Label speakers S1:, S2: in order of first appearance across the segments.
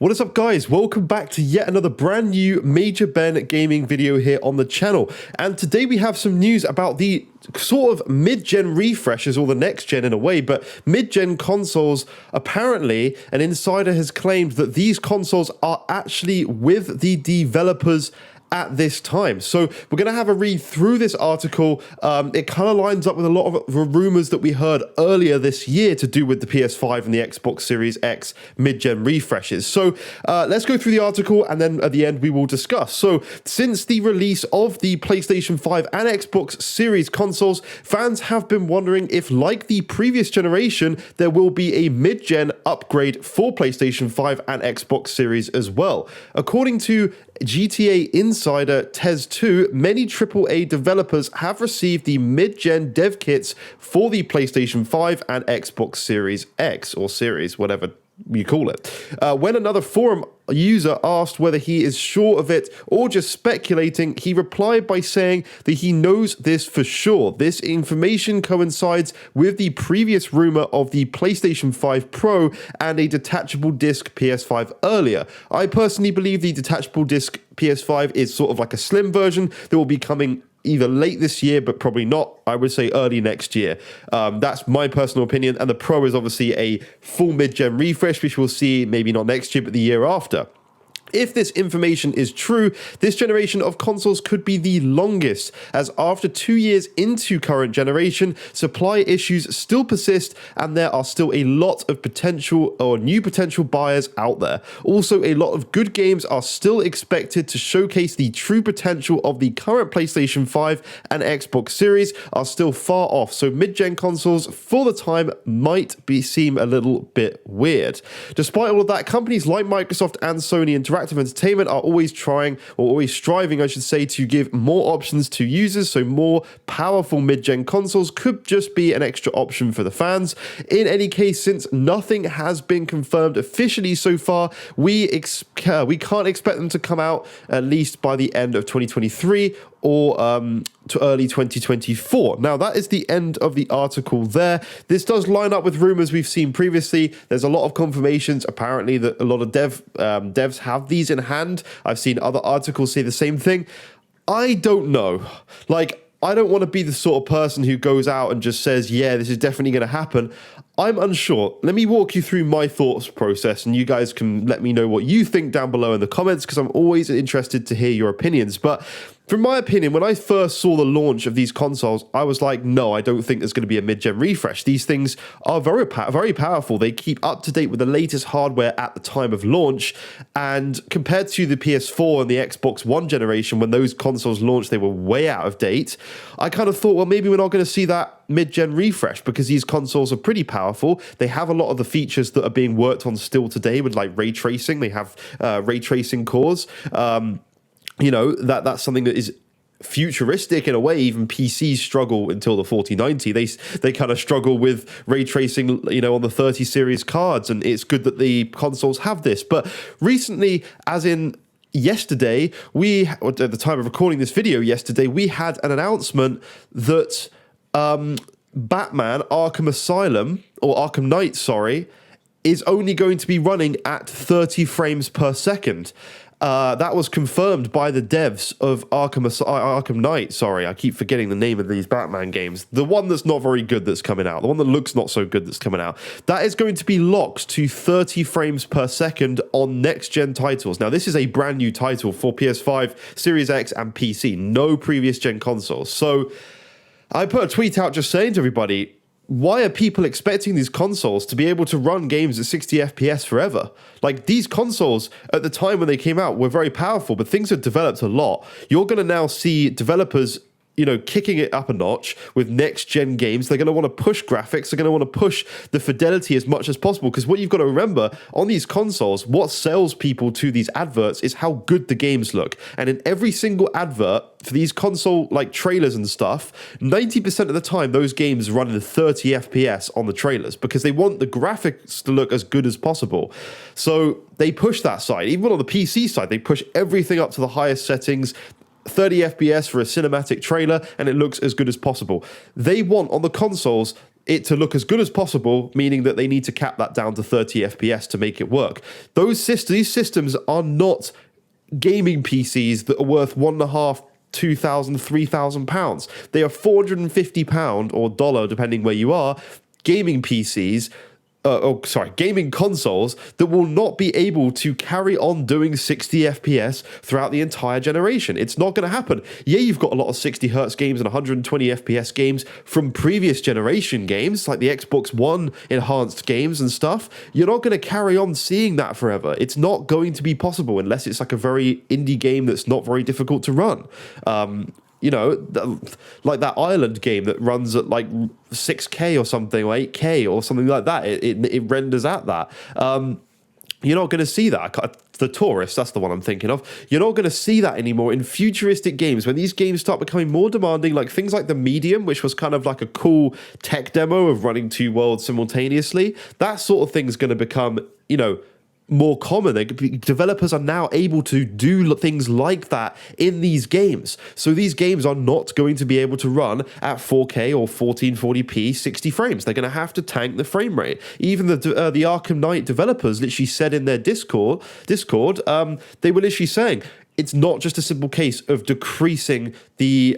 S1: What is up, guys? Welcome back to yet another brand new Major Ben gaming video here on the channel. And today we have some news about the sort of mid-gen refreshes, or the next gen in a way, but mid-gen consoles. Apparently, an insider has claimed that these consoles are actually with the developers at this time. So we're going to have a read through this article. It kind of lines up with a lot of the rumors that we heard earlier this year to do with the PS5 and the Xbox Series X mid-gen refreshes. So let's go through the article, and then at the end we will discuss. So since the release of the PlayStation 5 and Xbox Series consoles, fans have been wondering if, like the previous generation, there will be a mid-gen upgrade for PlayStation 5 and Xbox Series as well. According to GTA Insider Tez2, many AAA developers have received the mid-gen dev kits for the PlayStation 5 and Xbox Series X, or Series, whatever you call it. When another forum user asked whether he is sure of it or just speculating, he replied by saying that he knows this for sure. This information coincides with the previous rumor of the PlayStation 5 Pro and a detachable disc PS5 earlier. I personally believe the detachable disc PS5 is sort of like a slim version that will be coming either late this year, but probably not. I would say early next year. That's my personal opinion. And the Pro is obviously a full mid-gen refresh, which we'll see maybe not next year, but the year after. If this information is true, this generation of consoles could be the longest, as after 2 years into current generation, supply issues still persist and there are still a lot of potential or new potential buyers out there. Also, a lot of good games are still expected to showcase the true potential of the current PlayStation 5 and Xbox Series are still far off, so mid-gen consoles for the time might seem a little bit weird. Despite all of that, companies like Microsoft and Sony Interactive Entertainment are always trying, or always striving, I should say, to give more options to users, so more powerful mid-gen consoles could just be an extra option for the fans. In any case, since nothing has been confirmed officially so far, we can't expect them to come out at least by the end of 2023 or to early 2024. Now, that is the end of the article there. This does line up with rumors we've seen previously. There's a lot of confirmations, apparently, that a lot of devs have these in hand. I've seen other articles say the same thing. I don't know. I don't want to be the sort of person who goes out and just says, yeah, this is definitely going to happen. I'm unsure. Let me walk you through my thoughts process, and you guys can let me know what you think down below in the comments, because I'm always interested to hear your opinions. But from my opinion, when I first saw the launch of these consoles, I was like, no, I don't think there's going to be a mid-gen refresh. These things are very powerful. They keep up to date with the latest hardware at the time of launch. And compared to the PS4 and the Xbox One generation, when those consoles launched, they were way out of date. I kind of thought, well, maybe we're not going to see that mid-gen refresh, because these consoles are pretty powerful. They have a lot of the features that are being worked on still today with like ray tracing. They have ray tracing cores. You know, that's something that is futuristic in a way. Even PCs struggle until the 4090. They kind of struggle with ray tracing, you know, on the 30 series cards, and it's good that the consoles have this. But recently, as in yesterday, at the time of recording this video yesterday, we had an announcement that Batman Arkham Asylum, or Arkham Knight, sorry, is only going to be running at 30 frames per second. That was confirmed by the devs of Arkham Knight. Sorry, I keep forgetting the name of these Batman games. The one that's not very good that's coming out. The one that looks not so good that's coming out. That is going to be locked to 30 frames per second on next-gen titles. Now, this is a brand new title for PS5, Series X, and PC. No previous-gen consoles. So I put a tweet out just saying to everybody, why are people expecting these consoles to be able to run games at 60 FPS forever? Like, these consoles, at the time when they came out, were very powerful, but things have developed a lot. You're going to now see developers, you know, kicking it up a notch with next-gen games. They're going to want to push graphics. They're going to want to push the fidelity as much as possible, because what you've got to remember, on these consoles, what sells people to these adverts is how good the games look. And in every single advert for these console, like, trailers and stuff, 90% of the time, those games run in 30 FPS on the trailers, because they want the graphics to look as good as possible. So they push that side. Even on the PC side, they push everything up to the highest settings. 30 FPS for a cinematic trailer, and it looks as good as possible. They want, on the consoles, it to look as good as possible, meaning that they need to cap that down to 30 FPS to make it work. These systems are not gaming PCs that are worth £1.5, £2,000, £3,000. They are £450 or dollar, depending where you are, gaming PCs. Gaming consoles that will not be able to carry on doing 60 FPS throughout the entire generation. It's not going to happen. Yeah, you've got a lot of 60 hertz games and 120 FPS games from previous generation games, like the Xbox One enhanced games and stuff. You're not going to carry on seeing that forever. It's not going to be possible unless it's like a very indie game that's not very difficult to run. You know, like that Ireland game that runs at like 6K or something, or 8K or something like that. It renders at that. You're not going to see that. The Tourist, that's the one I'm thinking of. You're not going to see that anymore in futuristic games. When these games start becoming more demanding, like things like The Medium, which was kind of like a cool tech demo of running two worlds simultaneously, that sort of thing's going to become, you know, more common. Developers are now able to do things like that in these games. So these games are not going to be able to run at 4K or 1440p 60 frames. They're going to have to tank the frame rate. Even the Arkham Knight developers literally said in their Discord, they were literally saying, it's not just a simple case of decreasing the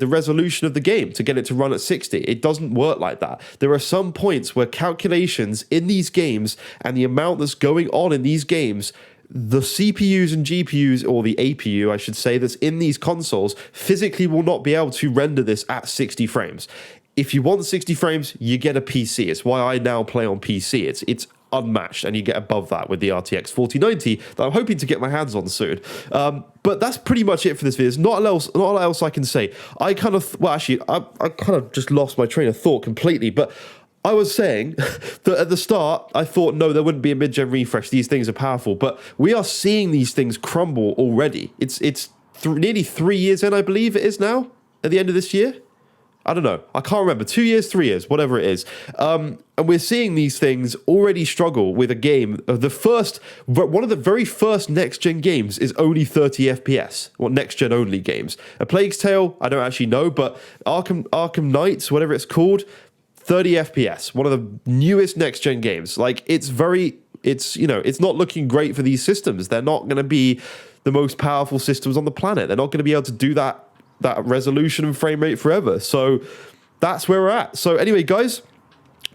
S1: resolution of the game to get it to run at 60. It doesn't work like that. There are some points where calculations in these games and the amount that's going on in these games, the CPUs and GPUs, or the APU, I should say, that's in these consoles physically will not be able to render this at 60 frames. If you want 60 frames, you get a PC. It's why I now play on PC. It's unmatched, and you get above that with the RTX 4090 that I'm hoping to get my hands on soon. But that's pretty much it for this video. There's not a lot else I can say. I kind of just lost my train of thought completely, but I was saying that at the start, I thought, no, there wouldn't be a mid-gen refresh. These things are powerful, but we are seeing these things crumble already. It's nearly 3 years in, I believe it is now, at the end of this year. I don't know. I can't remember. 2 years, 3 years, whatever it is. And we're seeing these things already struggle with a game. One of the very first next-gen games is only 30 FPS. Well, next-gen only games. A Plague's Tale, I don't actually know, but Arkham Knights, whatever it's called, 30 FPS. One of the newest next-gen games. Like, it's not looking great for these systems. They're not going to be the most powerful systems on the planet. They're not going to be able to do that resolution and frame rate forever. So that's where we're at. So anyway, guys,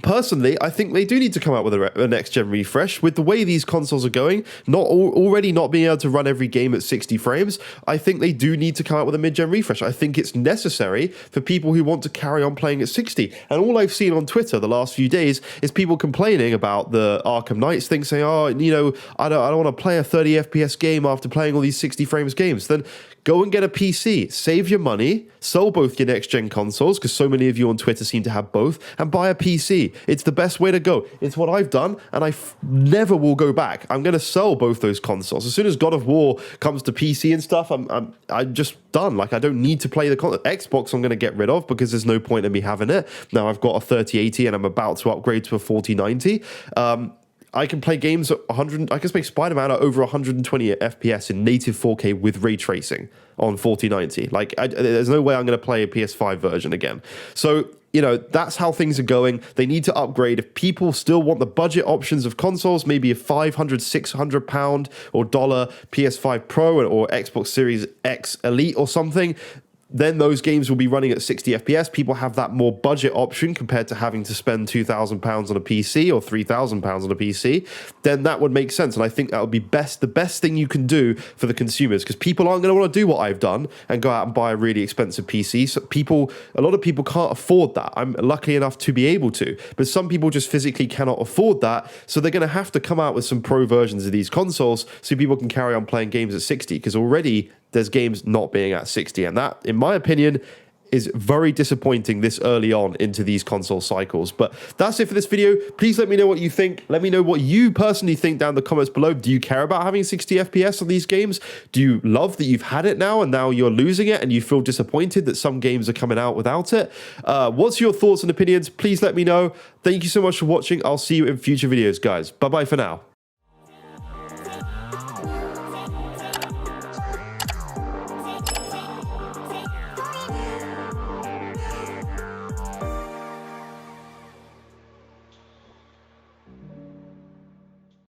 S1: personally, I think they do need to come out with a next-gen refresh. With the way these consoles are going, already not being able to run every game at 60 frames, I think they do need to come out with a mid-gen refresh. I think it's necessary for people who want to carry on playing at 60. And all I've seen on Twitter the last few days is people complaining about the Arkham Knights thing, saying, oh, you know, I don't want to play a 30 FPS game after playing all these 60 frames games. Then go and get a PC, save your money, sell both your next-gen consoles, because so many of you on Twitter seem to have both, and buy a PC. It's the best way to go. It's what I've done, and I never will go back. I'm going to sell both those consoles. As soon as God of War comes to PC and stuff, I'm just done. Like, I don't need to play the Xbox. I'm going to get rid of, because there's no point in me having it. Now I've got a 3080, and I'm about to upgrade to a 4090. I can play games at 100. I can play Spider-Man at over 120 FPS in native 4K with ray tracing on 4090. Like, there's no way I'm going to play a PS5 version again. So, you know, that's how things are going. They need to upgrade. If people still want the budget options of consoles, maybe a £500, £600 or dollar PS5 Pro or Xbox Series X Elite or something, then those games will be running at 60 FPS. People have that more budget option compared to having to spend £2,000 on a PC or £3,000 on a PC. Then that would make sense. And I think that would be the best thing you can do for the consumers, because people aren't going to want to do what I've done and go out and buy a really expensive PC. So a lot of people can't afford that. I'm lucky enough to be able to, but some people just physically cannot afford that. So they're going to have to come out with some pro versions of these consoles so people can carry on playing games at 60, because already there's games not being at 60, and that, in my opinion, is very disappointing this early on into these console cycles. But that's it for this video. Please let me know what you think. Let me know what you personally think down in the comments below. Do you care about having 60 FPS on these games? Do you love that you've had it now and now you're losing it and you feel disappointed that some games are coming out without it? What's your thoughts and opinions? Please let me know. Thank you so much for watching. I'll see you in future videos, guys. Bye-bye for now.